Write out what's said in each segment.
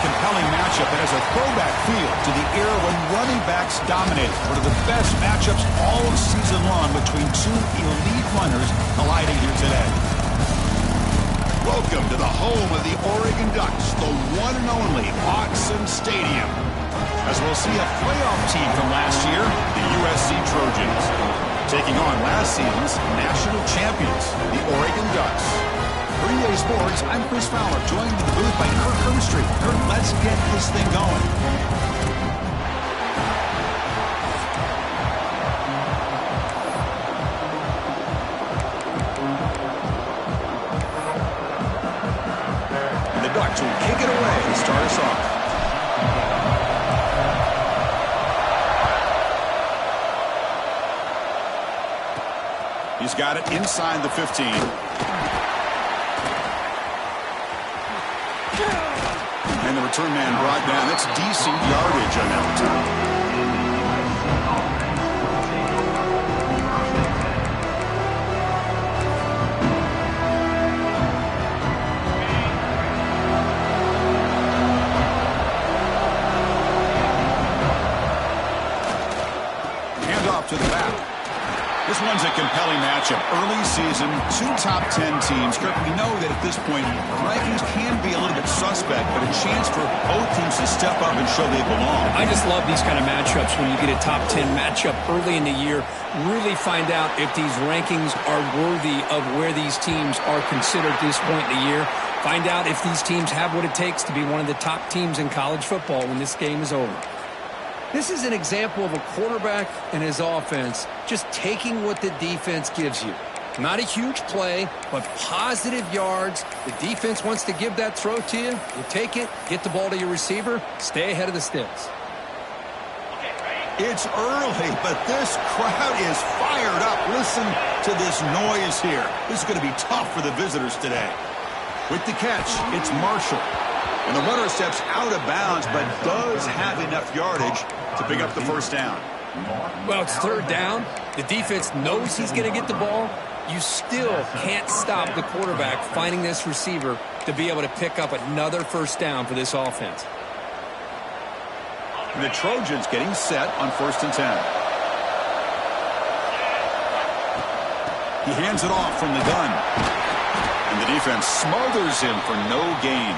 compelling matchup that has a throwback feel to the era when running backs dominated. One of the best matchups all season long between two elite runners colliding here today. Welcome to the home of the Oregon Ducks, the one and only Autzen Stadium. As we'll see a playoff team from last year, the USC Trojans, taking on last season's national champions, the Oregon Ducks. For EA Sports, I'm Chris Fowler, joined in the booth by Kirk Hermstreet. Kirk, let's get this thing going. And the Ducks will kick it away to start us off. He's got it inside the 15. And the return man brought down. That's decent yardage on that return. Hand off to the back. This one's a compelling matchup. Early season, two top 10 teams. Kirk, we know that at this point, the rankings can be a little bit suspect, but a chance for both teams to step up and show they belong. I just love these kind of matchups when you get a top 10 matchup early in the year. Really find out if these rankings are worthy of where these teams are considered at this point in the year. Find out if these teams have what it takes to be one of the top teams in college football when this game is over. This is an example of a quarterback and his offense just taking what the defense gives you. Not a huge play, but positive yards. The defense wants to give that throw to you. You take it, get the ball to your receiver, stay ahead of the sticks. It's early, but this crowd is fired up. Listen to this noise here. This is going to be tough for the visitors today. With the catch, it's Marshall. And the runner steps out of bounds, but does have enough yardage to pick up the first down. Well, it's third down. The defense knows he's going to get the ball. You still can't stop the quarterback finding this receiver to be able to pick up another first down for this offense. And the Trojans getting set on 1st and 10. He hands it off from the gun. And the defense smothers him for no gain.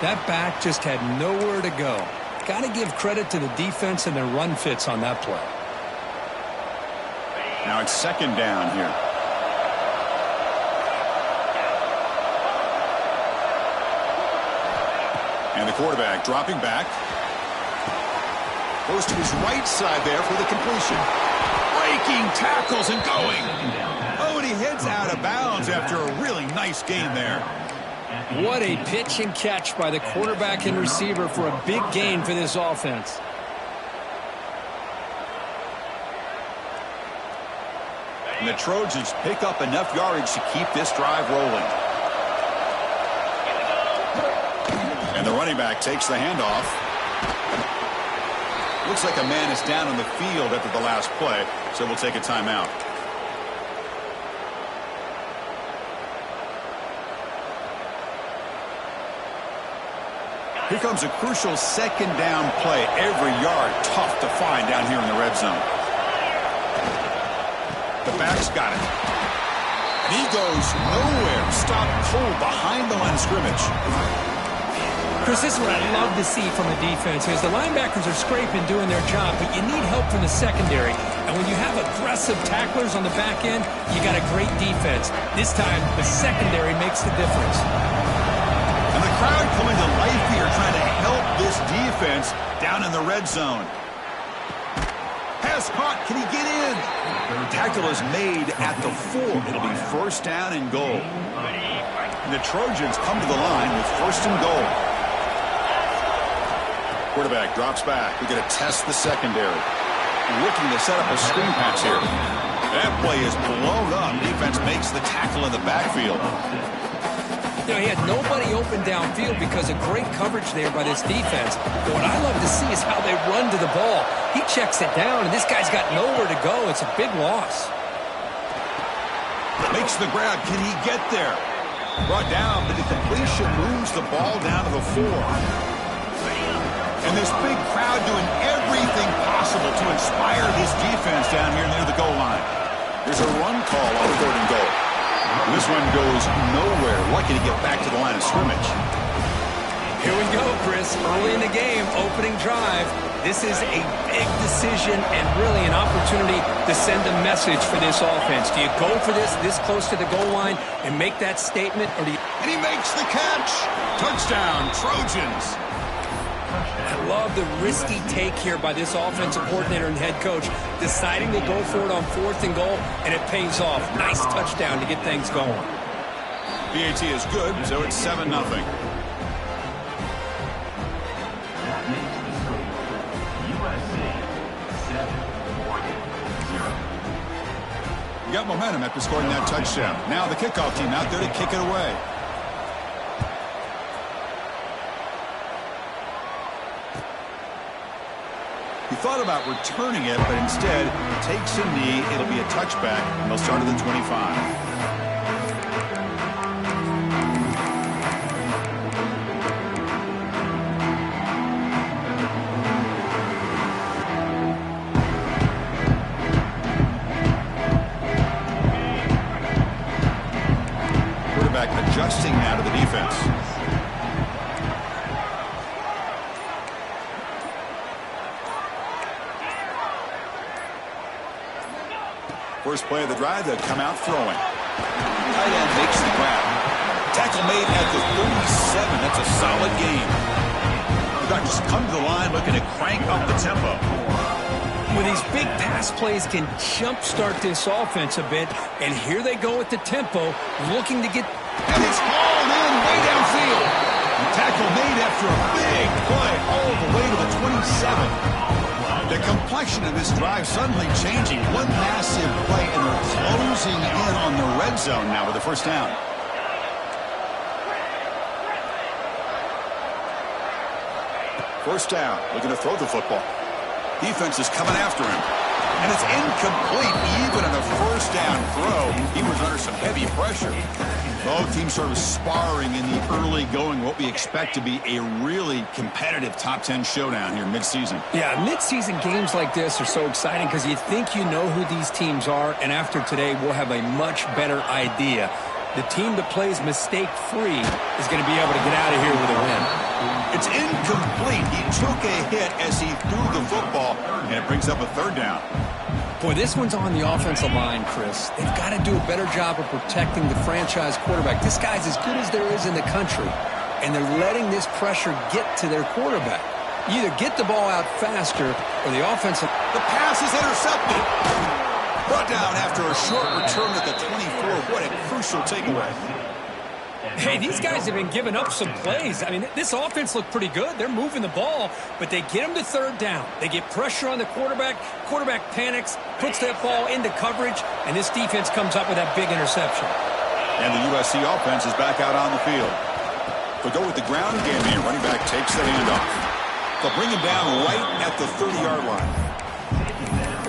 That back just had nowhere to go. Got to give credit to the defense and their run fits on that play. Now it's second down here. And the quarterback dropping back. Goes to his right side there for the completion. Breaking tackles and going. Oh, and he heads out of bounds after a really nice gain there. What a pitch and catch by the quarterback and receiver for a big gain for this offense. And the Trojans pick up enough yardage to keep this drive rolling. And the running back takes the handoff. Looks like a man is down on the field after the last play, so we'll take a timeout. Here comes a crucial second down play. Every yard tough to find down here in the red zone. The back's got it. And he goes nowhere. Stopped cold behind the line of scrimmage. Chris, this is what I love to see from the defense is the linebackers are scraping, doing their job, but you need help from the secondary. And when you have aggressive tacklers on the back end, you got a great defense. This time, the secondary makes the difference. And the crowd coming to life here, trying to help this defense down in the red zone. Pass caught. Can he get in? The tackle is made at the 4. It'll be first down and goal. And the Trojans come to the line with first and goal. Quarterback drops back. We're going to test the secondary. Looking to set up a screen pass here. That play is blown up. Defense makes the tackle in the backfield. You know, he had nobody open downfield because of great coverage there by this defense. But what I love to see is how they run to the ball. He checks it down, and this guy's got nowhere to go. It's a big loss. Makes the grab. Can he get there? Brought down, but the completion moves the ball down to the 4. And this big crowd doing everything possible to inspire this defense down here near the goal line. There's a run call on 3rd and goal. This one goes nowhere. Lucky to get back to the line of scrimmage. Here we go, Chris. Early in the game, opening drive. This is a big decision and really an opportunity to send a message for this offense. Do you go for this close to the goal line and make that statement, or do you... And he makes the catch. Touchdown, Trojans. I love the risky take here by this offensive coordinator and head coach, deciding to go for it on 4th and goal, and it pays off. Nice touchdown to get things going. PAT is good, so it's 7-0. You got momentum after scoring that touchdown. Now the kickoff team out there to kick it away. He thought about returning it, but instead takes a knee. It'll be a touchback, and they'll start at the 25. Adjusting now to the defense. First play of the drive, they'll come out throwing. Tight end makes the grab. Tackle made at the 37. That's a solid gain. The Ducks just come to the line looking to crank up the tempo. Well, these big pass plays can jumpstart this offense a bit, and here they go with the tempo, looking to get... And it's hauled in way downfield. The tackle made after a big play all the way to the 27. The complexion of this drive suddenly changing. One massive play, and they're closing in on the red zone now with the first down. First down, looking to throw the football. Defense is coming after him. And it's incomplete even on a first down throw. He was under some heavy pressure. Both teams sort of sparring in the early going, what we expect to be a really competitive top 10 showdown here midseason. Yeah, midseason games like this are so exciting because you think you know who these teams are, and after today we'll have a much better idea. The team that plays mistake-free is going to be able to get out of here with a win. It's incomplete. He took a hit as he threw the football, and it brings up a third down. Boy, this one's on the offensive line, Chris. They've got to do a better job of protecting the franchise quarterback. This guy's as good as there is in the country, and they're letting this pressure get to their quarterback. You either get the ball out faster, or the offensive... The pass is intercepted. Brought down after a short return at the 24. What a crucial takeaway. Hey, these guys have been giving up some plays. I mean, this offense looked pretty good. They're moving the ball, but they get them to third down. They get pressure on the quarterback. Quarterback panics, puts that ball into coverage, and this defense comes up with that big interception. And the USC offense is back out on the field. They'll go with the ground game here. Running back takes the handoff. They'll bring him down right at the 30-yard line.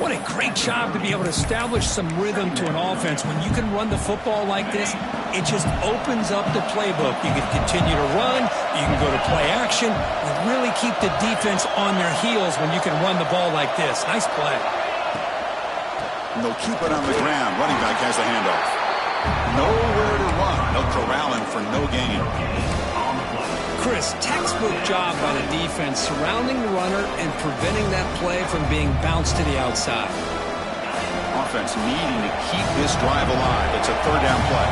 What a great job to be able to establish some rhythm to an offense. When you can run the football like this, it just opens up the playbook. You can continue to run. You can go to play action. You really keep the defense on their heels when you can run the ball like this. Nice play. And they'll keep it on the ground. Running back has the handoff. Nowhere to run. They'll corral him for no gain. Chris, textbook job by the defense surrounding the runner and preventing that play from being bounced to the outside. Offense needing to keep this drive alive. It's a third down play.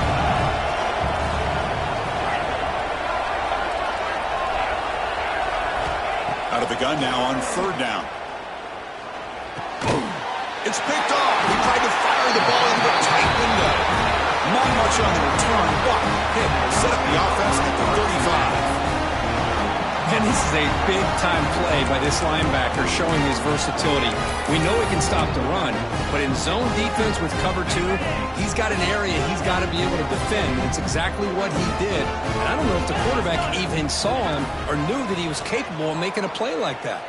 Out of the gun now on third down. Boom. It's picked off. He tried to fire the ball into a tight window. Not much on the return. What hit will set up the offense at the 35. And this is a big-time play by this linebacker showing his versatility. We know he can stop the run, but in zone defense with cover two, he's got an area he's got to be able to defend. It's exactly what he did. And I don't know if the quarterback even saw him or knew that he was capable of making a play like that.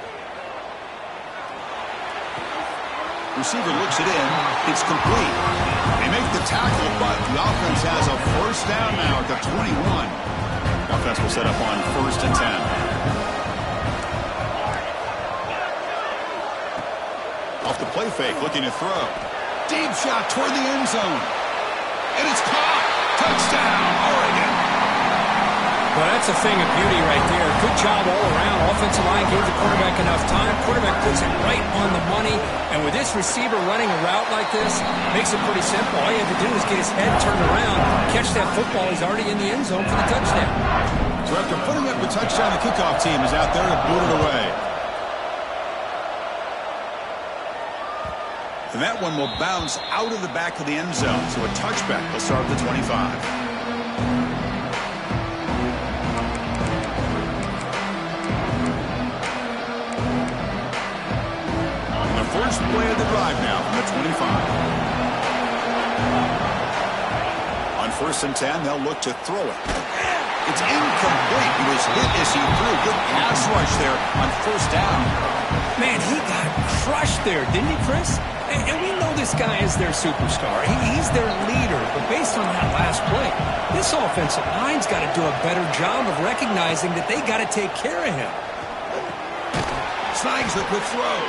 Receiver looks it in. It's complete. They make the tackle, but the offense has a first down now at the 21. Offense will set up on 1st and 10. Off the play fake, looking to throw. Deep shot toward the end zone. And it's caught. Touchdown, Oregon. Well, that's a thing of beauty right there. Good job all around. Offensive line gave the quarterback enough time. Quarterback puts it right on the money. And with this receiver running a route like this, makes it pretty simple. All you have to do is get his head turned around, catch that football. He's already in the end zone for the touchdown. So after putting up the touchdown, the kickoff team is out there to boot it away. And that one will bounce out of the back of the end zone. So a touchback will start at the 25. First play of the drive now from the 25. On 1st and 10, they'll look to throw it. It's incomplete. He was hit as he threw. Good pass rush there on 1st down. Man, he got crushed there, didn't he, Chris? And we know this guy is their superstar. He's their leader. But based on that last play, this offensive line's got to do a better job of recognizing that they got to take care of him. Snags the quick throw.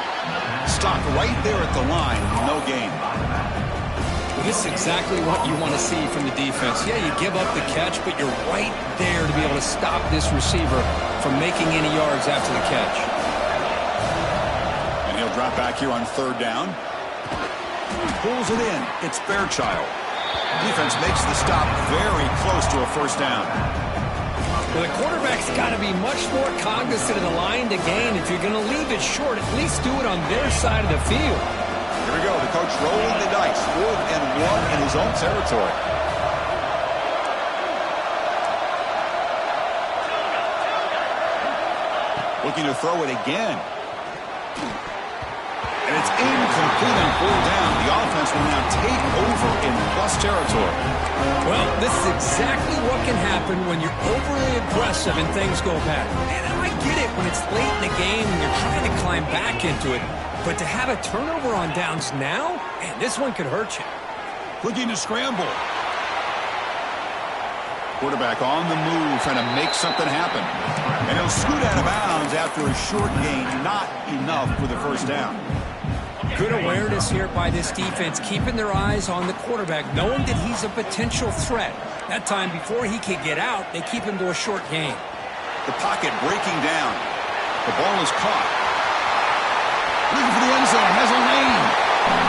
Stopped right there at the line. No gain. Well, this is exactly what you want to see from the defense. Yeah, you give up the catch, but you're right there to be able to stop this receiver from making any yards after the catch. And he'll drop back here on 3rd down. Pulls it in. It's Fairchild. Defense makes the stop very close to a 1st down. Well, the quarterback's got to be much more cognizant of the line to gain. If you're going to leave it short, at least do it on their side of the field. Here we go. The coach rolling the dice. 4th and 1 in his own territory. Looking to throw it again. And it's incomplete on 4th down. The offense will now take over in plus territory. Well, this is exactly what can happen when you're overly aggressive and things go bad. And I get it when it's late in the game and you're trying to climb back into it. But to have a turnover on downs now, man, this one could hurt you. Looking to scramble. Quarterback on the move, trying to make something happen. And he'll scoot out of bounds after a short gain. Not enough for the 1st down. Good awareness here by this defense, keeping their eyes on the quarterback, knowing that he's a potential threat. That time, before he can get out, they keep him to a short gain. The pocket breaking down. The ball is caught. Looking for the end zone, has a lane.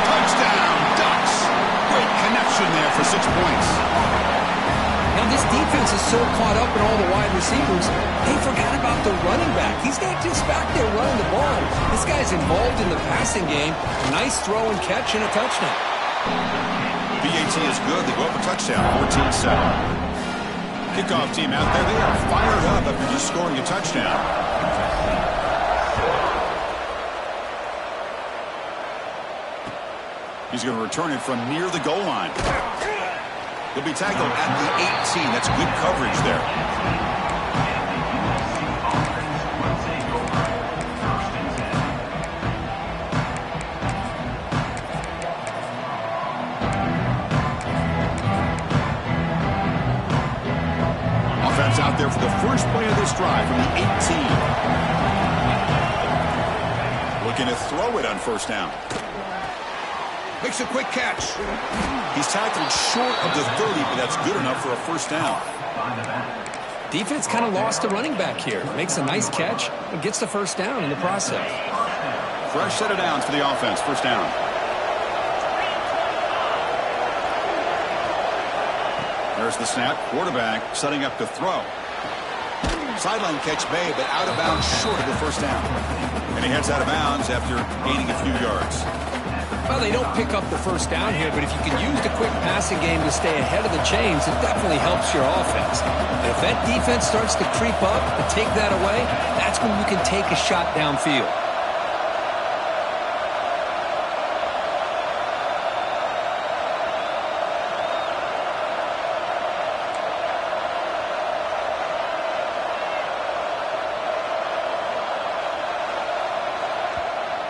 Touchdown, Ducks. Great connection there for 6 points. Now, this defense is so caught up in all the wide receivers, they forgot about the running back. He's not just back there running the ball. This guy's involved in the passing game. Nice throw and catch and a touchdown. BAT is good. They go up a touchdown, 14-7. Kickoff team out there. They are fired up after just scoring a touchdown. He's going to return it from near the goal line. He'll be tackled at the 18. That's good coverage there. Offense out there for the first play of this drive from the 18. Looking to throw it on 1st down. Makes a quick catch. He's tackled short of the 30, but that's good enough for a 1st down. Defense kind of lost a running back here. Makes a nice catch and gets the 1st down in the process. Fresh set of downs for the offense. 1st down. There's the snap. Quarterback setting up to throw. Sideline catch made, but out of bounds short of the 1st down. And he heads out of bounds after gaining a few yards. Well, they don't pick up the 1st down here, but if you can use the quick passing game to stay ahead of the chains, it definitely helps your offense. And if that defense starts to creep up and take that away, that's when you can take a shot downfield.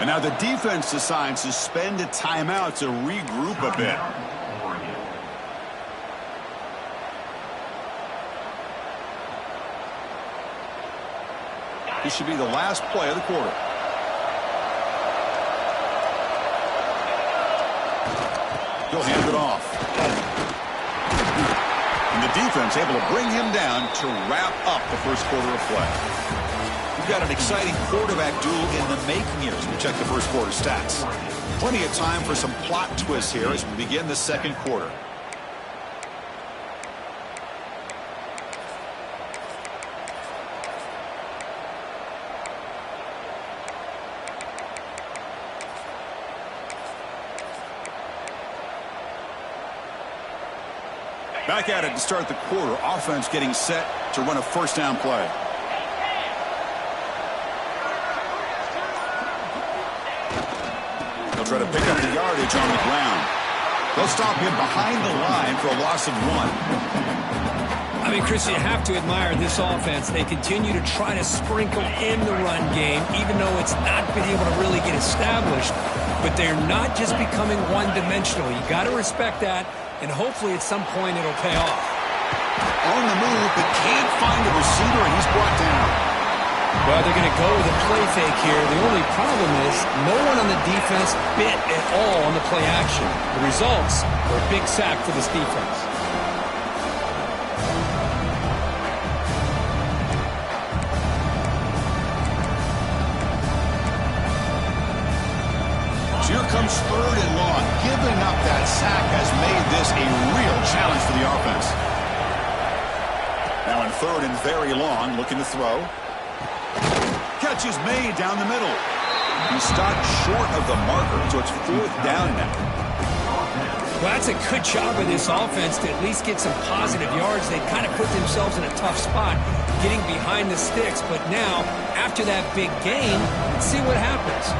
And now the defense decides to spend a timeout to regroup a bit. This should be the last play of the quarter. He'll hand it off. And the defense able to bring him down to wrap up the first quarter of play. We've got an exciting quarterback duel in the making here as we check the first quarter stats. Plenty of time for some plot twists here as we begin the second quarter. Back at it to start the quarter. Offense getting set to run a first down play. They'll try to pick up the yardage on the ground. They'll stop him behind the line for a loss of 1. I mean, Chris, you have to admire this offense. They continue to try to sprinkle in the run game, even though it's not been able to really get established. But they're not just becoming one-dimensional. You got to respect that. And hopefully at some point it'll pay off. On the move, but can't find a receiver, and he's brought down. Well, they're going to go with a play fake here. The only problem is no one on the defense bit at all on the play action. The results are a big sack for this defense. Here comes 3rd and long. Giving up that sack has made this a real challenge for the offense. Now in 3rd and very long, looking to throw. Catch is made down the middle. He stopped short of the marker, so it's 4th down now. Well, that's a good job of this offense to at least get some positive yards. They kind of put themselves in a tough spot getting behind the sticks. But now, after that big gain, let's see what happens.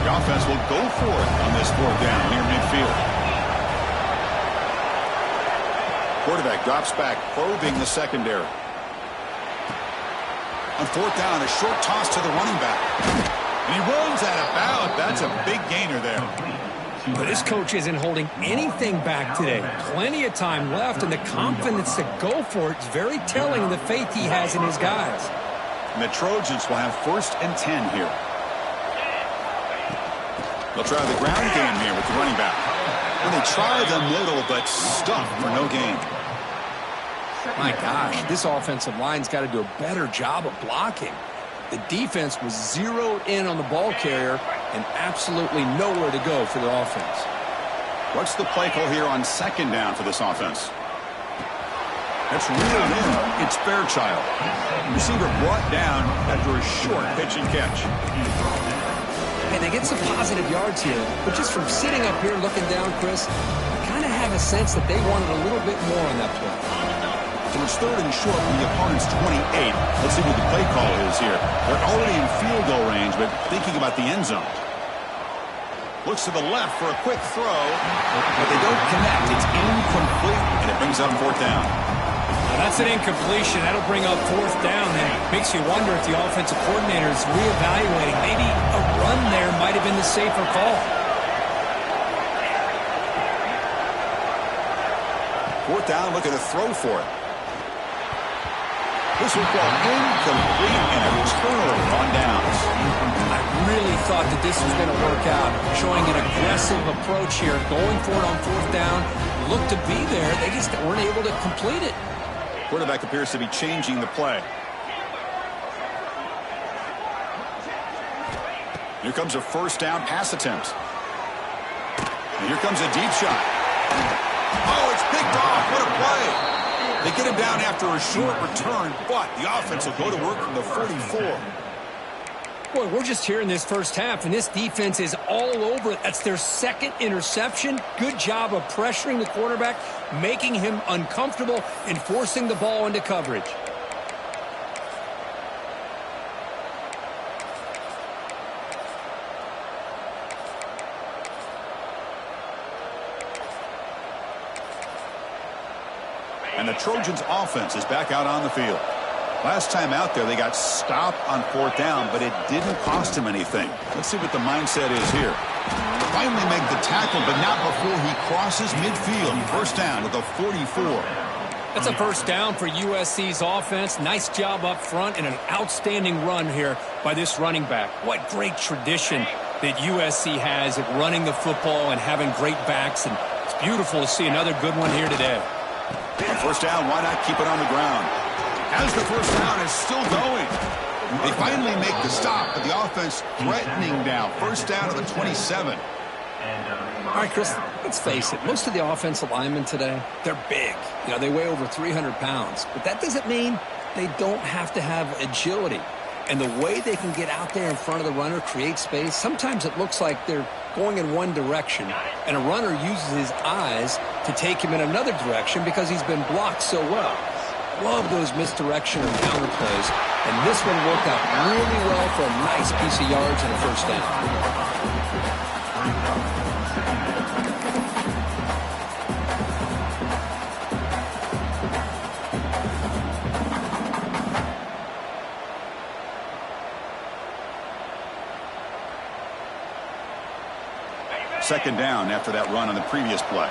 The offense will go for it on this 4th down near midfield. Quarterback drops back, probing the secondary. On 4th down, a short toss to the running back. And he runs out of bounds. That's a big gainer there. But his coach isn't holding anything back today. Plenty of time left, and the confidence to go for it is very telling of the faith he has in his guys. And the Trojans will have 1st and 10 here. They'll try the ground game here with the running back. And they try the middle, but stuffed for no gain. My gosh, this offensive line's got to do a better job of blocking. The defense was zeroed in on the ball carrier and absolutely nowhere to go for the offense. What's the play call here on 2nd down for this offense? That's reeled in. It's Fairchild. Receiver brought down after a short pitch and catch. Hey, they get some positive yards here, but just from sitting up here looking down, Chris, I kind of have a sense that they wanted a little bit more on that play. So it's 3rd and short from the opponent's 28. Let's see what the play call is here. They're already in field goal range, but thinking about the end zone. Looks to the left for a quick throw, but they don't connect. It's incomplete, and it brings up 4th down. Now that's an incompletion. That'll bring up 4th down, and it makes you wonder if the offensive coordinator is reevaluating. Maybe a run there might have been the safer call. 4th down, looking to throw for it. This will fall incomplete and a turnover on downs. I really thought that this was going to work out, showing an aggressive approach here, going for it on 4th down. Looked to be there. They just weren't able to complete it. Quarterback appears to be changing the play. Here comes a 1st down pass attempt. And here comes a deep shot. Oh, it's picked off. What a play. They get him down after a short return, but the offense will go to work from the 44. Boy, we're just here in this first half, and this defense is all over it. That's their 2nd interception. Good job of pressuring the quarterback, making him uncomfortable, and forcing the ball into coverage. And the Trojans' offense is back out on the field. Last time out there, they got stopped on 4th down, but it didn't cost him anything. Let's see what the mindset is here. Finally make the tackle, but not before he crosses midfield. First down at the 44. That's a first down for USC's offense. Nice job up front and an outstanding run here by this running back. What great tradition that USC has at running the football and having great backs, and it's beautiful to see another good one here today. On first down, why not keep it on the ground? As the first down is still going. They finally make the stop, but the offense threatening now. First down to the 27. All right, Chris, let's face it. Most of the offensive linemen today, they're big. You know, they weigh over 300 pounds. But that doesn't mean they don't have to have agility. And the way they can get out there in front of the runner, create space, sometimes it looks like they're going in one direction, and a runner uses his eyes to take him in another direction because he's been blocked so well. Love those misdirection and counter plays, and this one worked out really well for a nice piece of yards and a first down. Second down after that run on the previous play.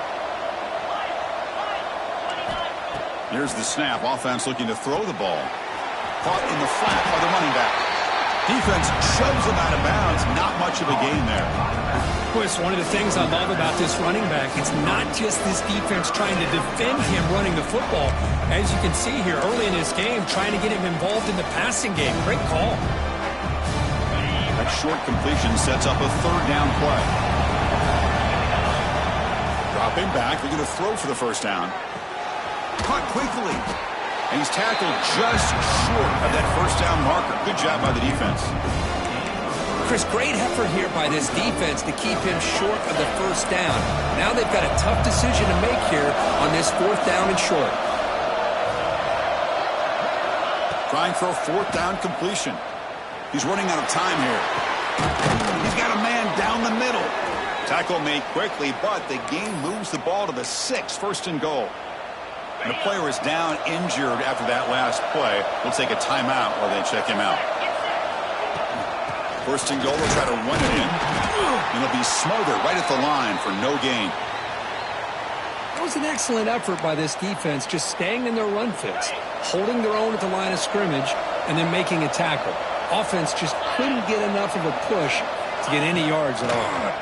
Here's the snap. Offense looking to throw the ball. Caught in the flat by the running back. Defense shoves him out of bounds. Not much of a gain there. Chris, one of the things I love about this running back, it's not just this defense trying to defend him running the football. As you can see here early in this game, trying to get him involved in the passing game. Great call. That short completion sets up a third down play. Dropping back, they're going to throw for the first down. Caught quickly. And he's tackled just short of that first down marker. Good job by the defense. Chris, great effort here by this defense to keep him short of the first down. Now they've got a tough decision to make here on this 4th down and short. Trying for a 4th down completion. He's running out of time here. He's got a man down the middle. Tackle made quickly, but the game moves the ball to the 6, first and goal. And the player is down injured after that last play. We'll take a timeout while they check him out. First and goal, they'll try to run it in. And he'll be smothered right at the line for no gain. That was an excellent effort by this defense, just staying in their run fits, holding their own at the line of scrimmage, and then making a tackle. Offense just couldn't get enough of a push to get any yards at all.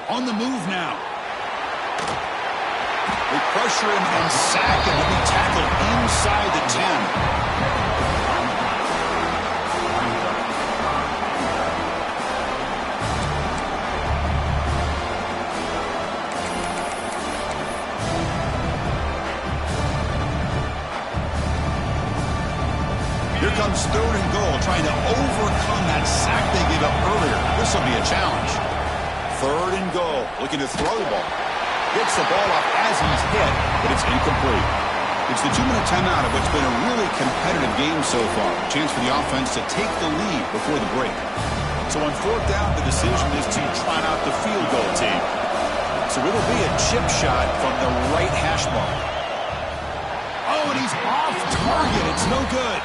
On the move now. They pressure him and sack him. He'll be tackled inside the 10. Here comes third and goal, trying to overcome that sack they gave up earlier. This will be a challenge. Third and goal, looking to throw the ball. Gets the ball up as he's hit, but it's incomplete. It's the 2-minute timeout of what's been a really competitive game so far. A chance for the offense to take the lead before the break. So on 4th down, the decision is to try out the field goal team. So it'll be a chip shot from the right hash mark. Oh, and he's off target. It's no good.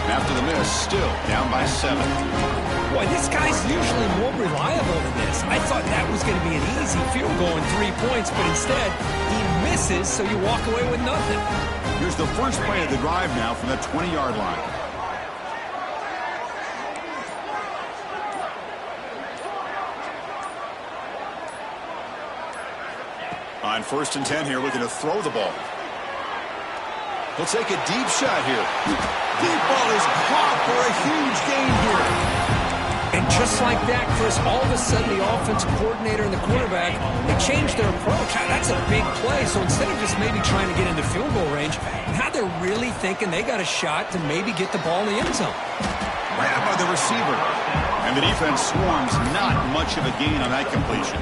After the miss, still down by 7. Boy, this guy's usually more reliable than this. I thought that was going to be an easy field goal in 3 points, but instead, he misses, so you walk away with nothing. Here's the first play of the drive now from the 20-yard line. On 1st and 10 here, looking to throw the ball. He'll take a deep shot here. Deep ball is caught for a huge gain here. And just like that, Chris, all of a sudden the offensive coordinator and the quarterback, they changed their approach. That's a big play. So instead of just maybe trying to get into field goal range, now they're really thinking they got a shot to maybe get the ball in the end zone. Grabbed by the receiver. And the defense swarms. Not much of a gain on that completion.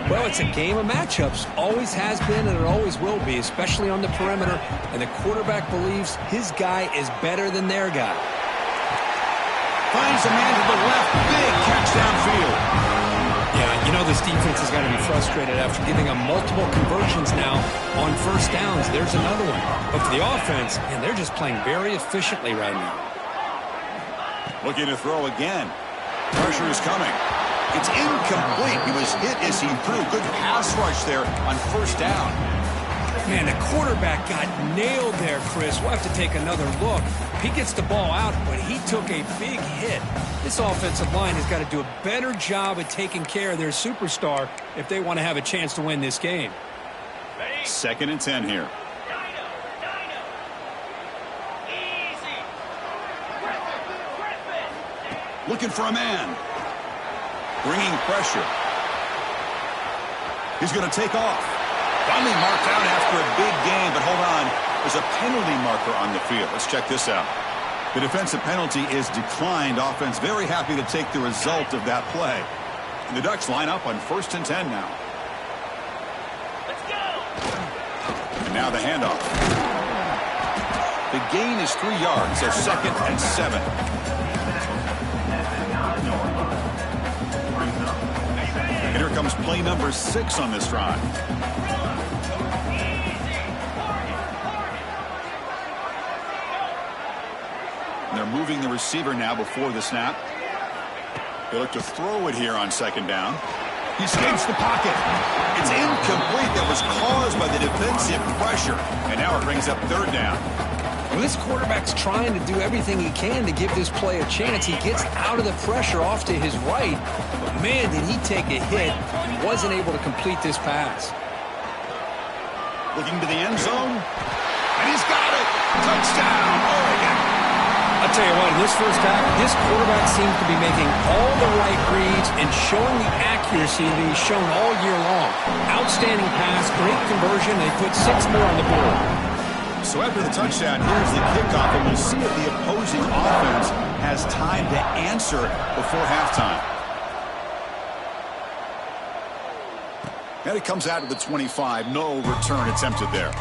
Well, it's a game of matchups. Always has been and it always will be, especially on the perimeter. And the quarterback believes his guy is better than their guy. Finds a man to the left. Big catch downfield. Yeah, you know, know this defense has got to be frustrated after giving them multiple conversions now on first downs. There's another one. But for the offense, man, they're just playing very efficiently right now. Looking to throw again. Pressure is coming. It's incomplete. He was hit as he threw. Good pass rush there on first down. Man, the quarterback got nailed there, Chris. We'll have to take another look. He gets the ball out, but he took a big hit. This offensive line has got to do a better job at taking care of their superstar if they want to have a chance to win this game. 2nd and 10 here. Looking for a man. Bringing pressure. He's going to take off. Finally marked out after a big gain, but hold on. There's a penalty marker on the field. Let's check this out. The defensive penalty is declined. Offense very happy to take the result of that play. And the Ducks line up on 1st and 10 now. Let's go. And now the handoff. The gain is 3 yards, so 2nd and 7. And here comes play number 6 on this drive. And they're moving the receiver now before the snap. They look to throw it here on 2nd down. He escapes the pocket. It's incomplete. That was caused by the defensive pressure. And now it brings up 3rd down. Well, this quarterback's trying to do everything he can to give this play a chance. He gets out of the pressure off to his right. But, man, did he take a hit. He wasn't able to complete this pass. Looking to the end zone. And he's got it. Touchdown, Oregon. I'll tell you what, in this first half, this quarterback seems to be making all the right reads and showing the accuracy that he's shown all year long. Outstanding pass, great conversion. They put 6 more on the board. So after the touchdown, here's the kickoff, and we'll see if the opposing offense has time to answer before halftime. And it comes out to the 25. No return attempted there.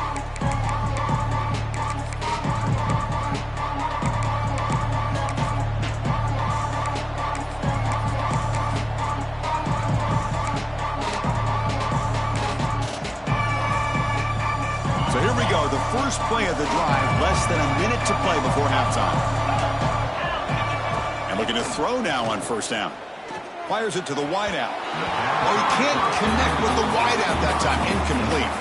So here we go, the first play of the drive, less than a minute to play before halftime. And looking to throw now on 1st down. Fires it to the wideout. Oh, he can't connect with the wideout that time. Incomplete.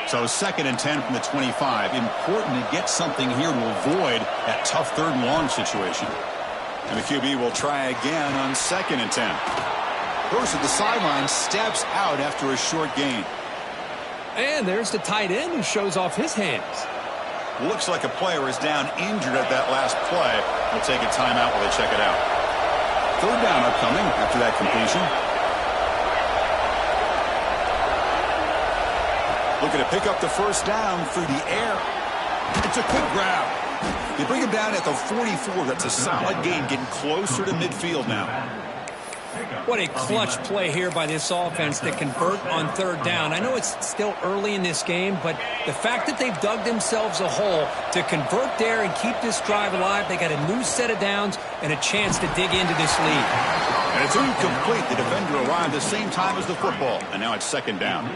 So 2nd and 10 from the 25. Important to get something here to avoid that tough 3rd and long situation. And the QB will try again on 2nd and 10. Goes to the sideline, steps out after a short gain. And there's the tight end who shows off his hands. Looks like a player is down injured at that last play. We'll take a timeout while they check it out. 3rd down upcoming after that completion. Looking to pick up the 1st down through the air. It's a quick grab. They bring him down at the 44. That's a solid gain, getting closer to midfield now. What a clutch play here by this offense to convert on 3rd down. I know it's still early in this game, but the fact that they've dug themselves a hole to convert there and keep this drive alive, they got a new set of downs and a chance to dig into this lead. And it's incomplete. The defender arrived the same time as the football, and now it's 2nd down.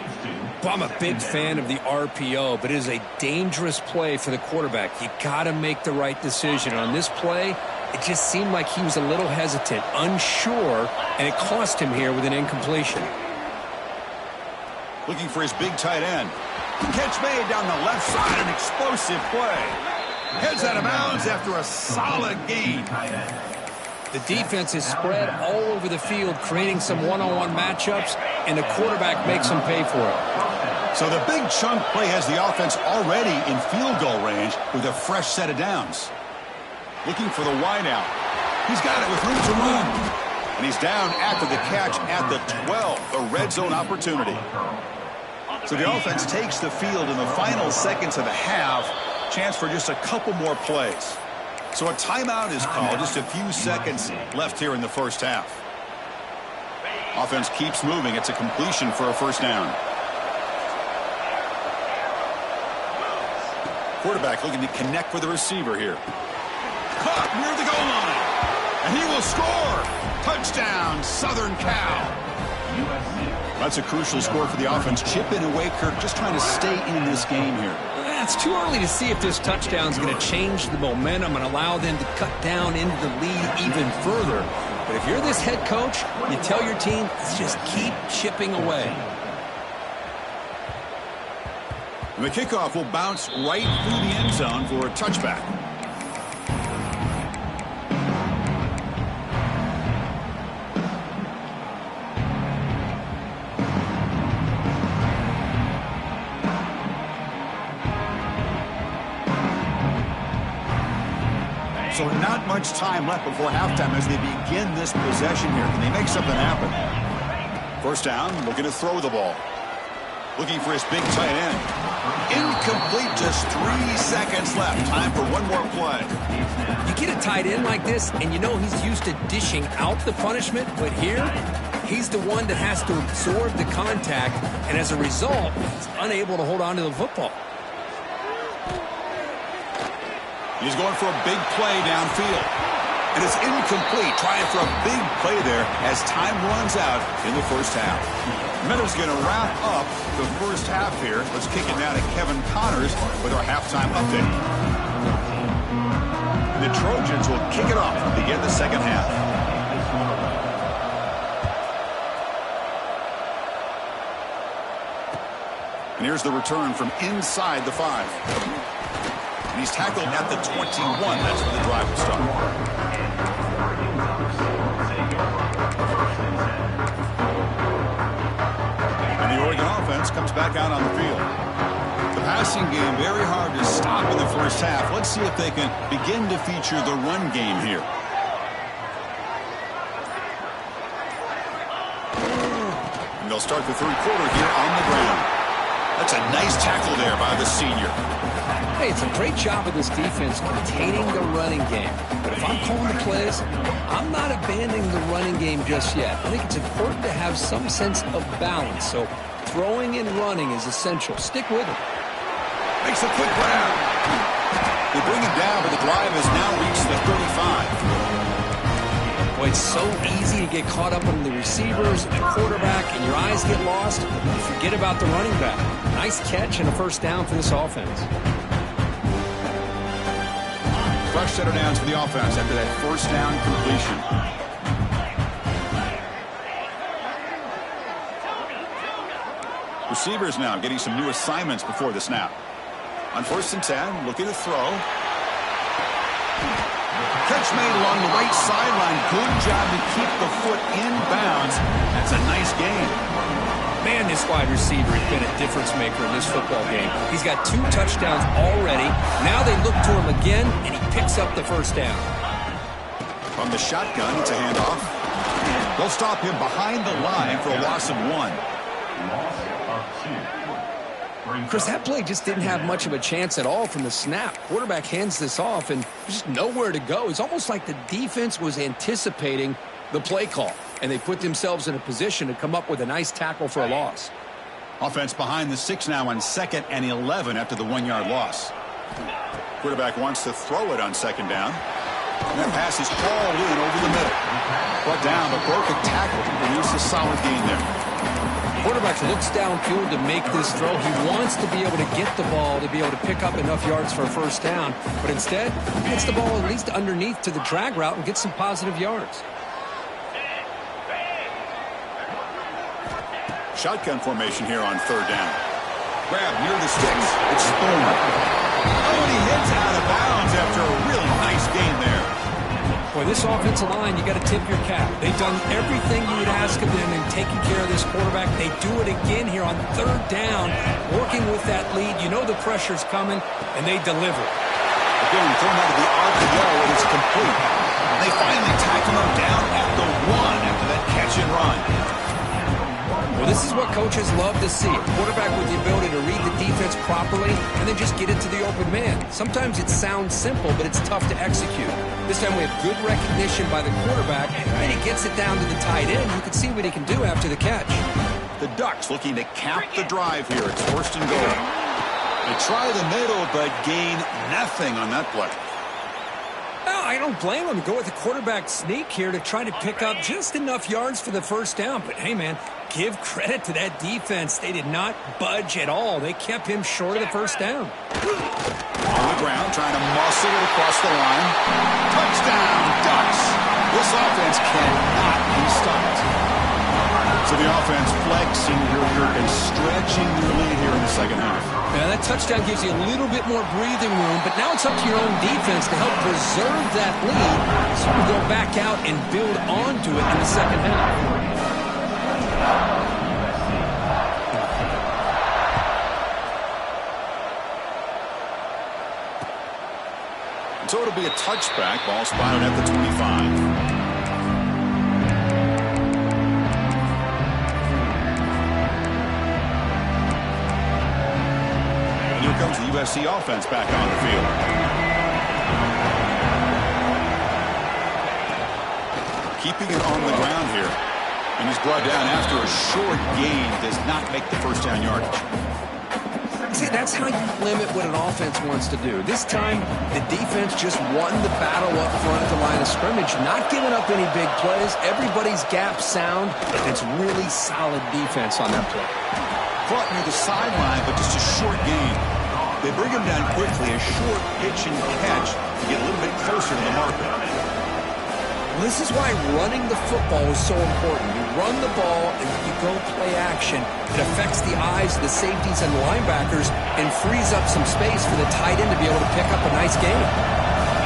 Well, I'm a big fan of the RPO, but it is a dangerous play for the quarterback. You got to make the right decision. On this play, it just seemed like he was a little hesitant, unsure, and it cost him here with an incompletion. Looking for his big tight end. Catch made down the left side, an explosive play. Heads out of bounds after a solid gain. The defense is spread all over the field, creating some one-on-one matchups, and the quarterback makes them pay for it. So the big chunk play has the offense already in field goal range with a fresh set of downs. Looking for the wideout. He's got it with room to run. And he's down after the catch at the 12, a red zone opportunity. So the offense takes the field in the final seconds of the half. Chance for just a couple more plays. So a timeout is called. Just a few seconds left here in the first half. Offense keeps moving. It's a completion for a 1st down. Quarterback looking to connect with the receiver here. Caught near the goal line. And he will score. Touchdown, Southern Cal. That's a crucial score for the offense. Chipping away, Kirk, just trying to stay in this game here. It's too early to see if this touchdown is going to change the momentum and allow them to cut down into the lead even further. But if you're this head coach, you tell your team, just keep chipping away. And the kickoff will bounce right through the end zone for a touchback. So not much time left before halftime as they begin this possession here. Can they make something happen? First down, looking to throw the ball. Looking for his big tight end. Incomplete, just 3 seconds left. Time for one more play. You get a tight end like this, and you know he's used to dishing out the punishment, but here, he's the one that has to absorb the contact, and as a result, he's unable to hold on to the football. He's going for a big play downfield. And it's incomplete. Trying for a big play there as time runs out in the first half. Meadows going to wrap up the first half here. Let's kick it now to Kevin Connors with our halftime update. The Trojans will kick it off to begin the second half. And here's the return from inside the 5. And he's tackled at the 21. That's where the drive will start. And the Oregon offense comes back out on the field. The passing game very hard to stop in the first half. Let's see if they can begin to feature the run game here. And they'll start the third quarter here on the ground. That's a nice tackle there by the senior. Hey, it's a great job of this defense containing the running game. But if I'm calling the plays, I'm not abandoning the running game just yet. I think it's important to have some sense of balance. So throwing and running is essential. Stick with it. Makes a quick grab. They bring him down, but the drive has now reached the 35. Boy, it's so easy to get caught up on the receivers and the quarterback, and your eyes get lost. You forget about the running back. Nice catch and a first down for this offense. Fresh set of downs for the offense after that first down completion. Receivers now getting some new assignments before the snap. On 1st and 10, looking to throw. Catch made along the right sideline. Good job to keep the foot in bounds. That's a nice gain. Man, this wide receiver has been a difference maker in this football game. He's got 2 touchdowns already. Now they look to him again, and he picks up the first down. From the shotgun, it's a handoff. They'll stop him behind the line for a loss of 1. Chris, that play just didn't have much of a chance at all from the snap. Quarterback hands this off, and there's just nowhere to go. It's almost like the defense was anticipating the play call, and they put themselves in a position to come up with a nice tackle for a loss. Offense behind the 6 now on 2nd and 11 after the 1-yard loss. Quarterback wants to throw it on 2nd down. And that pass is hauled in over the middle. Brought down, but broke a tackle to produce a solid gain there. Quarterback looks downfield to make this throw. He wants to be able to get the ball to be able to pick up enough yards for a first down. But instead, he gets the ball at least underneath to the drag route and gets some positive yards. Shotgun formation here on 3rd down. Grab near the sticks. It's Spoon. Oh, and he hits out of bounds after a really nice gain there. Boy, this offensive line, you got to tip your cap. They've done everything you would ask of them in taking care of this quarterback. They do it again here on 3rd down, working with that lead. You know the pressure's coming, and they deliver. Again, thrown out of the RPO, and it's complete. They finally tackle him down at the 1 after that catch and run. Well, this is what coaches love to see. A quarterback with the ability to read the defense properly and then just get it to the open man. Sometimes it sounds simple, but it's tough to execute. This time we have good recognition by the quarterback, and he gets it down to the tight end. You can see what he can do after the catch. The Ducks looking to cap the drive here. It's 1st and goal. They try the middle, but gain nothing on that play. Well, I don't blame them. Go with the quarterback sneak here to try to pick up just enough yards for the first down. But, hey, man, give credit to that defense. They did not budge at all. They kept him short of the first down. On the ground, trying to muscle it across the line. Touchdown, Ducks. This offense cannot be stopped. So the offense flexing and stretching their lead here in the second half. Yeah, that touchdown gives you a little bit more breathing room, but now it's up to your own defense to help preserve that lead so you can go back out and build onto it in the second half. So it'll be a touchback. Ball spotted at the 25. Here comes the USC offense back on the field. Keeping it on the ground here. And he's brought down after a short gain. Does not make the first down yardage. See, that's how you limit what an offense wants to do. This time, the defense just won the battle up front at the line of scrimmage, not giving up any big plays. Everybody's gap sound, and it's really solid defense on that play. Caught near the sideline, but just a short gain. They bring him down quickly, a short pitch and catch to get a little bit closer to the marker. This is why running the football is so important. You run the ball and you go play action. It affects the eyes of the safeties and the linebackers and frees up some space for the tight end to be able to pick up a nice gain.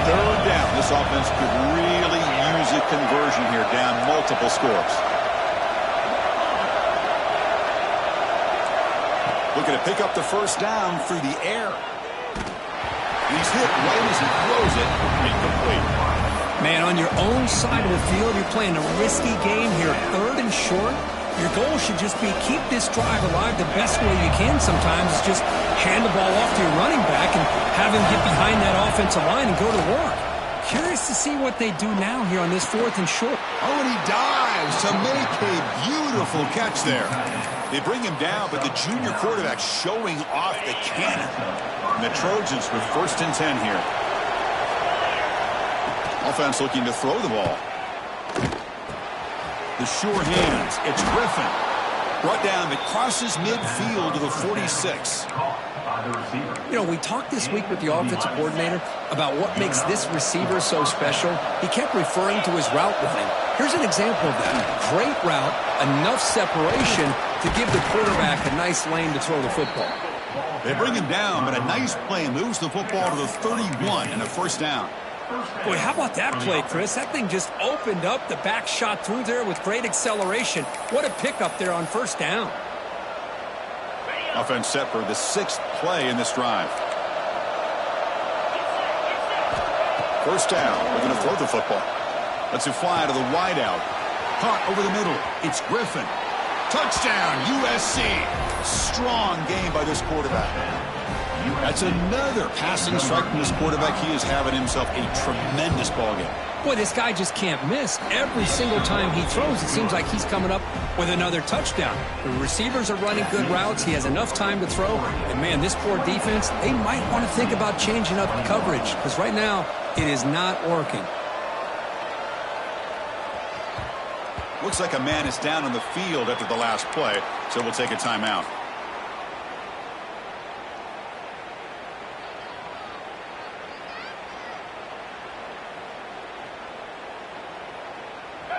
Third down. This offense could really use a conversion here, down multiple scores. Looking to pick up the first down through the air. He's hit right as he throws it. Incomplete. Man, on your own side of the field, you're playing a risky game here. Third and short. Your goal should just be keep this drive alive the best way you can sometimes. Is just hand the ball off to your running back and have him get behind that offensive line and go to work. Curious to see what they do now here on this fourth and short. Oh, and he dives to make a beautiful catch there. They bring him down, but the junior quarterback showing off the cannon. And the Trojans with 1st and 10 here. Offense looking to throw the ball. The sure hands. It's Griffin. Brought down that crosses midfield to the 46. You know, we talked this week with the offensive coordinator about what makes this receiver so special. He kept referring to his route running. Here's an example of that. Great route, enough separation to give the quarterback a nice lane to throw the football. They bring him down, but a nice play moves the football to the 31 and a first down. Boy, how about that play, Chris? That thing just opened up. The back shot through there with great acceleration. What a pickup there on first down. Offense set for the 6th play in this drive. First down. We're going to throw the football. Let's it fly to the wideout. Caught over the middle. It's Griffin. Touchdown, USC. Strong game by this quarterback. That's another passing strike from this quarterback. He is having himself a tremendous ball game. Boy, this guy just can't miss. Every single time he throws, it seems like he's coming up with another touchdown. The receivers are running good routes. He has enough time to throw. And, man, this poor defense, they might want to think about changing up coverage because right now it is not working. Looks like a man is down on the field after the last play, so we'll take a timeout.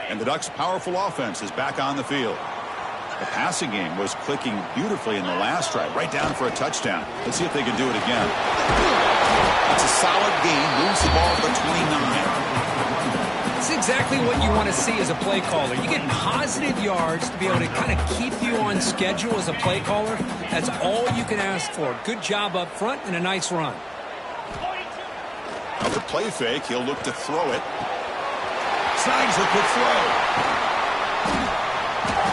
And the Ducks' powerful offense is back on the field. The passing game was clicking beautifully in the last drive, right down for a touchdown. Let's see if they can do it again. It's a solid game, moves the ball to the 29. It's exactly what you want to see as a play caller. You get positive yards to be able to kind of keep you on schedule as a play caller. That's all you can ask for. Good job up front and a nice run. Now the play fake, he'll look to throw it. Snags a quick throw.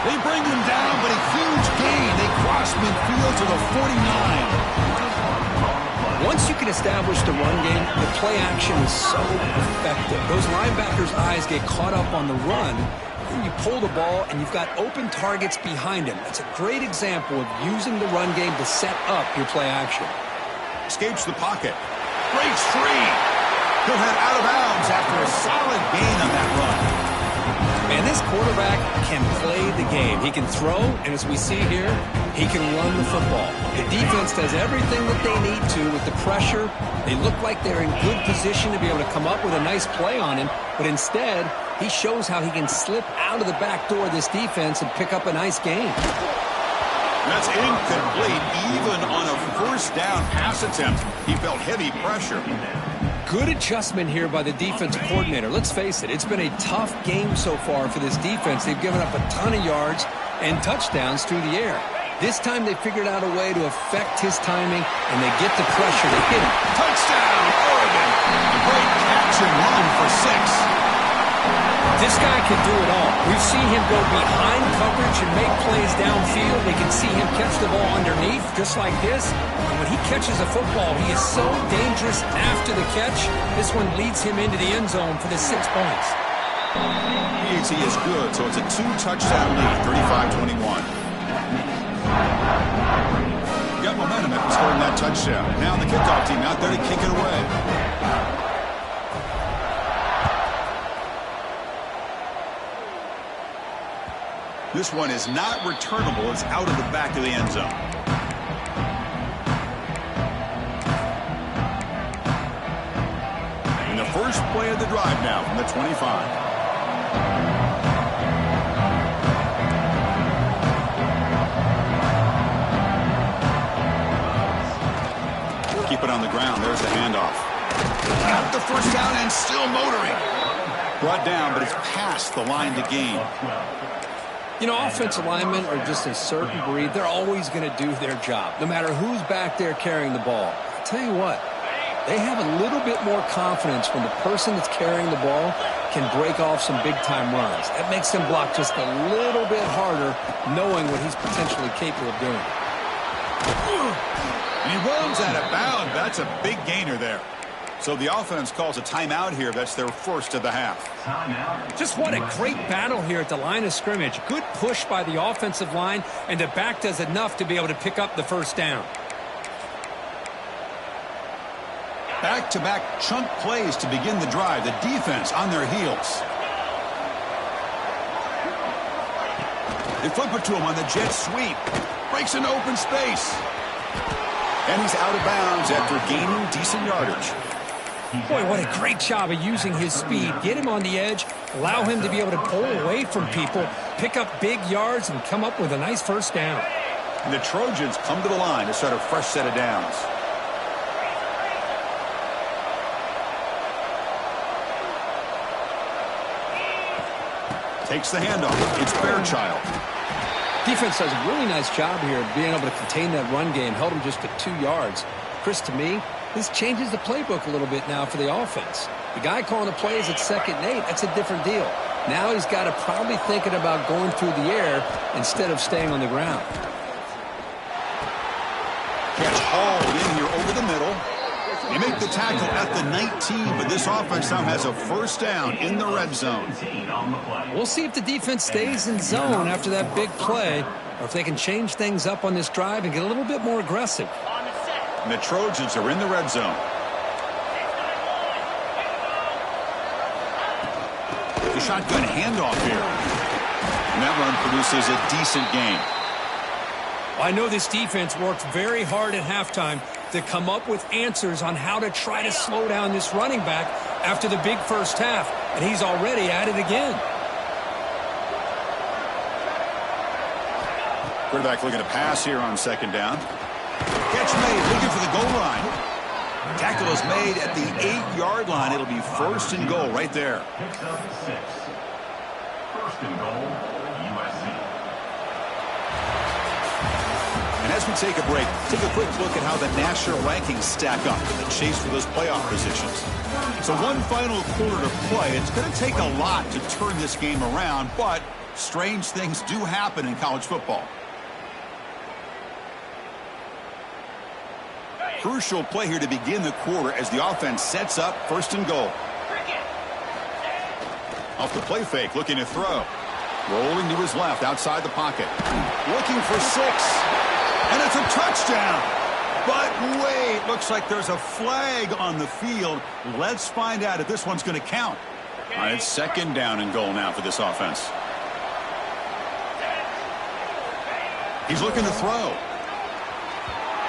They bring him down, but a huge gain. They cross midfield to the 49. Once you can establish the run game, the play action is so effective. Those linebackers' eyes get caught up on the run, and you pull the ball, and you've got open targets behind him. That's a great example of using the run game to set up your play action. Escapes the pocket. Breaks free. He'll head out of bounds after a solid gain on that run. And this quarterback can play the game. He can throw, and as we see here, he can run the football. The defense does everything that they need to with the pressure. They look like they're in good position to be able to come up with a nice play on him, but instead, he shows how he can slip out of the back door of this defense and pick up a nice gain. That's incomplete. Even on a first down pass attempt, he felt heavy pressure. Good adjustment here by the defensive coordinator. Let's face it, it's been a tough game so far for this defense. They've given up a ton of yards and touchdowns through the air. This time they figured out a way to affect his timing, and they get the pressure to hit him. Touchdown, Oregon. A great catch and run for 6. This guy can do it all. We've seen him go behind coverage and make plays downfield. We can see him catch the ball underneath, just like this. And when he catches a football, he is so dangerous after the catch. This one leads him into the end zone for the 6 points. PAT is good, so it's a 2-touchdown lead, 35-21. Got momentum after scoring that touchdown. Now the kickoff team out there to kick it away. This one is not returnable. It's out of the back of the end zone. And the first play of the drive now from the 25. Keep it on the ground. There's the handoff. Got the first down and still motoring. Brought down, but it's past the line to gain. You know, offensive linemen are just a certain breed. They're always going to do their job, no matter who's back there carrying the ball. I'll tell you what, they have a little bit more confidence when the person that's carrying the ball can break off some big-time runs. That makes them block just a little bit harder, knowing what he's potentially capable of doing. And he runs out of bounds. That's a big gainer there. So the offense calls a timeout here. That's their first of the half. Just what a great battle here at the line of scrimmage. Good push by the offensive line, and the back does enough to be able to pick up the first down. Back-to-back chunk plays to begin the drive. The defense on their heels. They flip it to him on the jet sweep. Breaks into open space. And he's out of bounds after gaining decent yardage. Boy, what a great job of using his speed. Get him on the edge, allow him to be able to pull away from people, pick up big yards, and come up with a nice first down. And the Trojans come to the line to start a fresh set of downs. Takes the handoff. It's Fairchild. Defense does a really nice job here of being able to contain that run game. Held him just to 2 yards. Chris, to me, this changes the playbook a little bit now for the offense. The guy calling the plays at 2nd and 8, that's a different deal. Now he's got to probably thinking about going through the air instead of staying on the ground. Catch hauled in here over the middle. They make the tackle at the 19, but this offense now has a first down in the red zone. We'll see if the defense stays in zone after that big play, or if they can change things up on this drive and get a little bit more aggressive. And the Trojans are in the red zone. The shotgun handoff here. And that run produces a decent gain. I know this defense worked very hard at halftime to come up with answers on how to try to slow down this running back after the big first half, and he's already at it again. Quarterback looking to pass here on 2nd down. Catch made, looking for the goal line. Tackle is made at the 8-yard line. It'll be 1st and goal right there. Picks up 6. 1st and goal, USC. And as we take a break, take a quick look at how the national rankings stack up in the chase for those playoff positions. So one final quarter to play. It's going to take a lot to turn this game around, but strange things do happen in college football. Crucial play here to begin the quarter as the offense sets up 1st and goal. Off the play fake, looking to throw. Rolling to his left, outside the pocket. Looking for 6. And it's a touchdown. But wait, looks like there's a flag on the field. Let's find out if this one's going to count. All right, it's second down and goal now for this offense. He's looking to throw.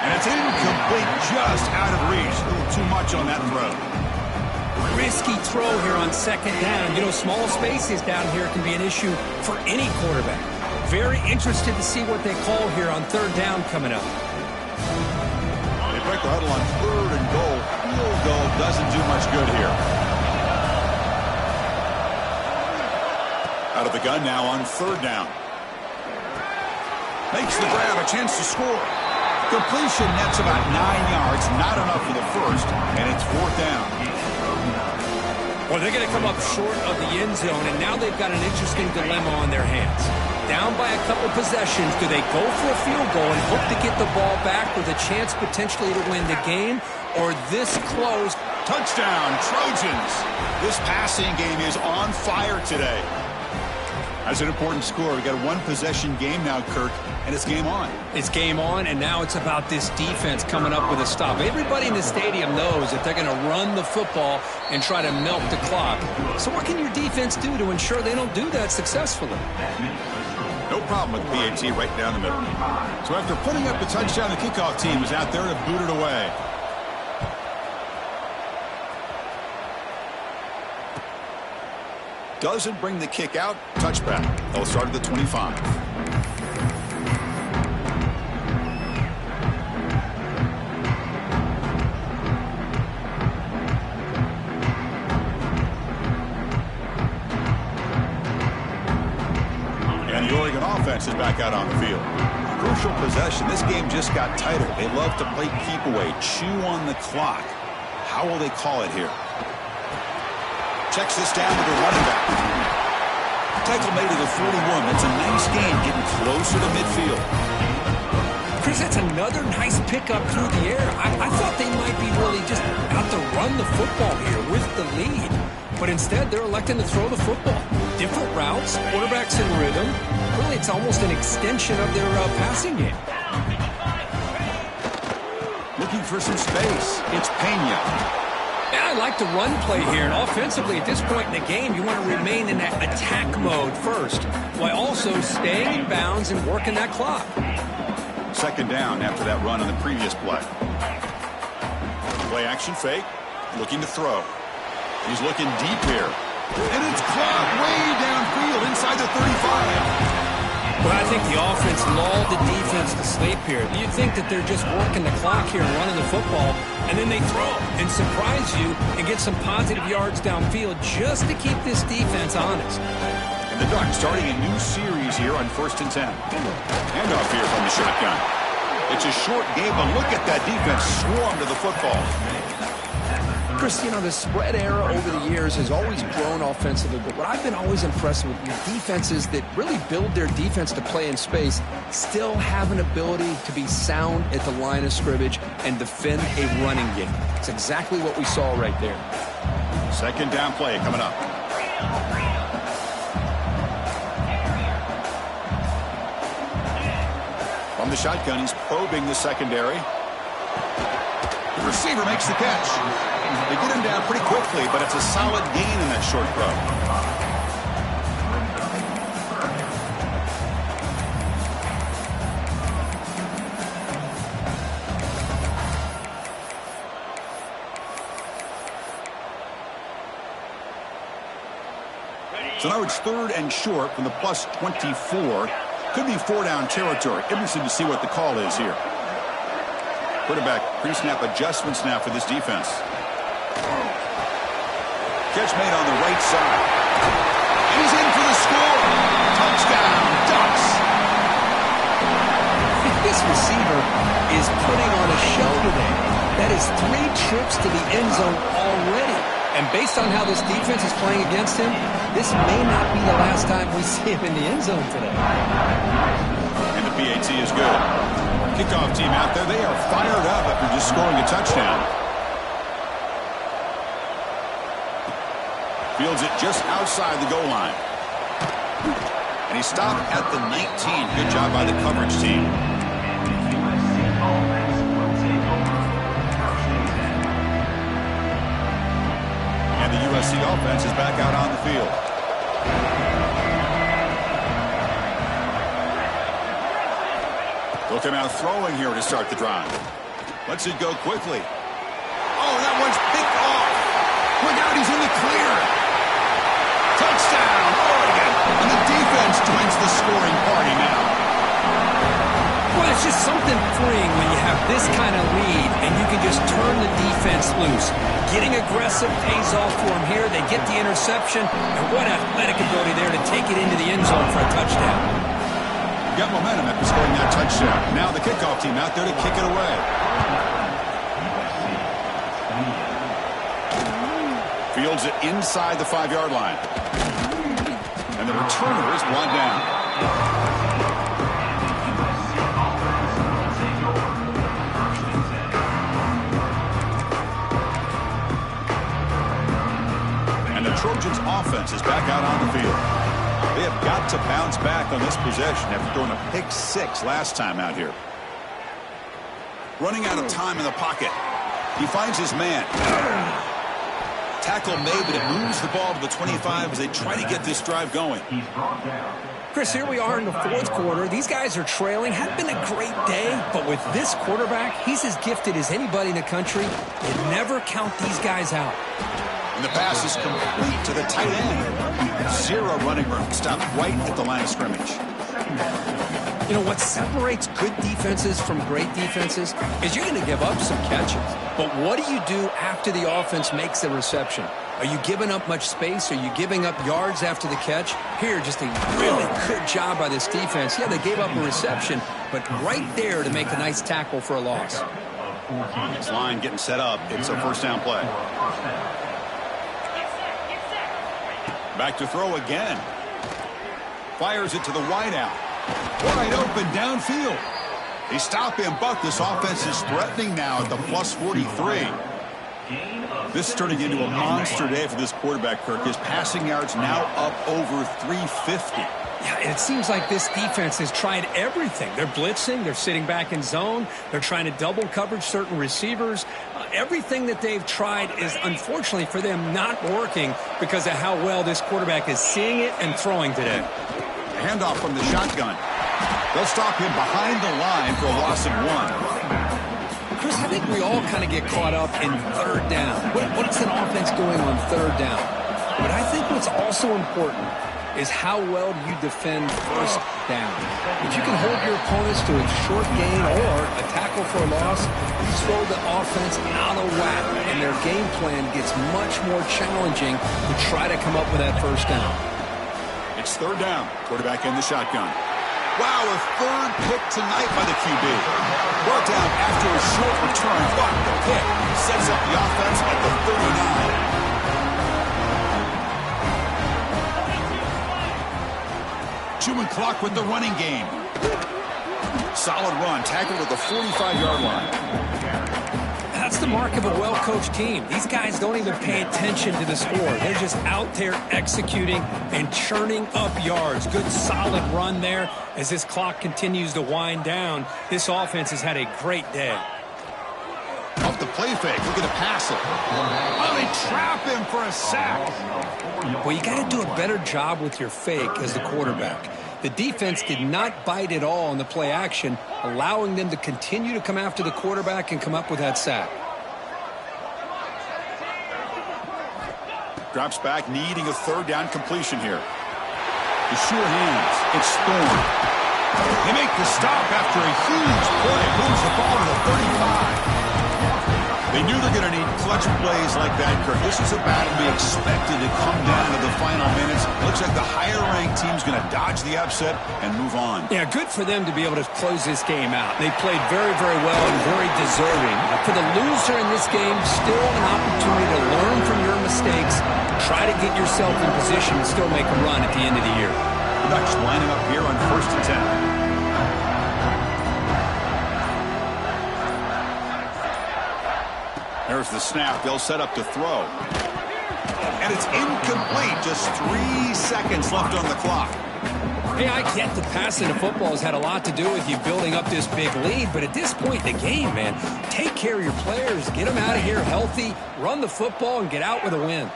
And it's incomplete, just out of reach. A little too much on that throw. Risky throw here on second down. You know, small spaces down here can be an issue for any quarterback. Very interested to see what they call here on third down coming up. They break the huddle on third and goal. Field goal doesn't do much good here. Out of the gun now on third down. Makes the grab, a chance to score. Completion nets about 9 yards, not enough for the first, and it's fourth down. Well, they're going to come up short of the end zone, and now they've got an interesting dilemma on their hands. Down by a couple possessions, do they go for a field goal and hope to get the ball back with a chance potentially to win the game, or this close? Touchdown, Trojans. This passing game is on fire today. That's an important score. We've got a one-possession game now, Kirk, and it's game on. It's game on, and now it's about this defense coming up with a stop. Everybody in the stadium knows that they're going to run the football and try to milk the clock. So what can your defense do to ensure they don't do that successfully? No problem with PAT right down the middle. So after putting up the touchdown, the kickoff team is out there to boot it away. Doesn't bring the kick out. Touchback. They'll start at the 25. And the Oregon offense is back out on the field. Crucial possession. This game just got tighter. They love to play keep away, chew on the clock. How will they call it here? Checks this down to the running back. Tackle made to the 41. That's a nice gain, getting closer to midfield. Chris, that's another nice pickup through the air. I thought they might be really just out to run the football here with the lead. But instead, they're electing to throw the football. Different routes, quarterbacks in rhythm. Really, it's almost an extension of their passing game. Looking for some space. It's Pena. Yeah, I like the run play here. And offensively, at this point in the game, you want to remain in that attack mode first, while also staying in bounds and working that clock. Second down after that run on the previous play. Play action fake. Looking to throw. He's looking deep here. And it's clocked way downfield inside the 35. Well, I think the offense lulled the defense to sleep here. You'd think that they're just working the clock here and running the football, and then they throw and surprise you and get some positive yards downfield just to keep this defense honest. And the Ducks starting a new series here on 1st and 10. Handoff here from the shotgun. It's a short game, but look at that defense swarm to the football. Chris, you know, the spread era over the years has always grown offensively, but what I've been always impressed with is defenses that really build their defense to play in space still have an ability to be sound at the line of scrimmage and defend a running game. It's exactly what we saw right there. Second down play coming up. From the shotgun, he's probing the secondary. The receiver makes the catch. They get him down pretty quickly, but it's a solid gain in that short throw. So now it's third and short from the plus 24. Could be 4-down territory. Interesting to see what the call is here. Quarterback pre-snap adjustments now for this defense. Catch made on the right side. And he's in for the score. Touchdown, Ducks. This receiver is putting on a show today. That is 3 trips to the end zone already. And based on how this defense is playing against him, this may not be the last time we see him in the end zone today. And the PAT is good. Kickoff team out there, they are fired up after just scoring a touchdown. Fields it just outside the goal line. And he stopped at the 19. Good job by the coverage team. USC offense will take over. USC offense is back out on the field. They'll come out throwing here to start the drive. Lets it go quickly. Oh, that one's picked off. Look out, he's in the clear. Touchdown, Oregon. And the defense joins the scoring party now. Well, it's just something freeing when you have this kind of lead and you can just turn the defense loose. Getting aggressive pays off for them here. They get the interception, and what athletic ability there to take it into the end zone for a touchdown. Got momentum after scoring that touchdown. Now the kickoff team out there to kick it away. Fields it inside the 5-yard line. And the returner is brought down. Trojans offense is back out on the field. They have got to bounce back on this possession after throwing a pick 6 last time out here. Running out of time in the pocket. He finds his man. Tackle made, but it moves the ball to the 25 as they try to get this drive going. Chris, here we are in the 4th quarter. These guys are trailing. Hadn't been a great day, but with this quarterback, he's as gifted as anybody in the country. You never count these guys out. And the pass is complete to the tight end. 0 running room. Stopped right at the line of scrimmage. You know, what separates good defenses from great defenses is you're going to give up some catches. But what do you do after the offense makes the reception? Are you giving up much space? Are you giving up yards after the catch? Here, just a really good job by this defense. Yeah, they gave up a reception, but right there to make a nice tackle for a loss. This line getting set up. It's a first down play. Back to throw again. Fires it to the wideout. Wide open downfield. They stop him, but this offense is threatening now at the plus 43. This is turning into a monster day for this quarterback, Kirk. His passing yards now up over 350. Yeah, and it seems like this defense has tried everything. They're blitzing. They're sitting back in zone. They're trying to double coverage certain receivers. Everything that they've tried is, unfortunately for them, not working because of how well this quarterback is seeing it and throwing today. A handoff from the shotgun. They'll stop him behind the line for a loss of 1. Chris, I think we all kind of get caught up in 3rd down. What is an offense doing on 3rd down? But I think what's also important is how well do you defend 1st down. If you can hold your opponents to a short gain or a tackle for a loss, you throw the offense out of whack, and their game plan gets much more challenging to try to come up with that 1st down. It's 3rd down. Quarterback in the shotgun. Wow, a 3rd pick tonight by the QB. Brought down after a short return, but the pick sets up the offense at the 39. Chewing clock with the running game. Solid run, tackled at the 45-yard line. That's the mark of a well-coached team. These guys don't even pay attention to the score. They're just out there executing and churning up yards. Good, solid run there. As this clock continues to wind down, this offense has had a great day. Off the play fake, look at the pass it. Oh, they trap him for a sack. Well, you got to do a better job with your fake as the quarterback. The defense did not bite at all on the play action, allowing them to continue to come after the quarterback and come up with that sack. Drops back, needing a 3rd down completion here. The sure hands. It's Thorne. They make the stop after a huge play. Moves the ball to the 35. They knew they're going to need clutch plays like that, Kirk. This is a battle to be expected to come down to the final minutes. Looks like the higher-ranked team's going to dodge the upset and move on. Yeah, good for them to be able to close this game out. They played very, very well and very deserving. For the loser in this game, still an opportunity to learn from your mistakes, try to get yourself in position and still make a run at the end of the year. The Ducks lining up here on 1st and 10. There's the snap. They'll set up to throw. And it's incomplete. Just 3 seconds left on the clock. Hey, I get the passing of football has had a lot to do with you building up this big lead, but at this point in the game, man, take care of your players. Get them out of here healthy, run the football, and get out with a win.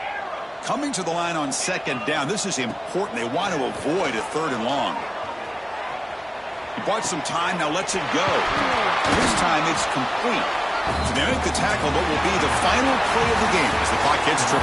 Coming to the line on second down. This is important. They want to avoid a 3rd and long. He bought some time, now lets it go. And this time it's complete. So they make the tackle, but will be the final play of the game as the clock hits triple.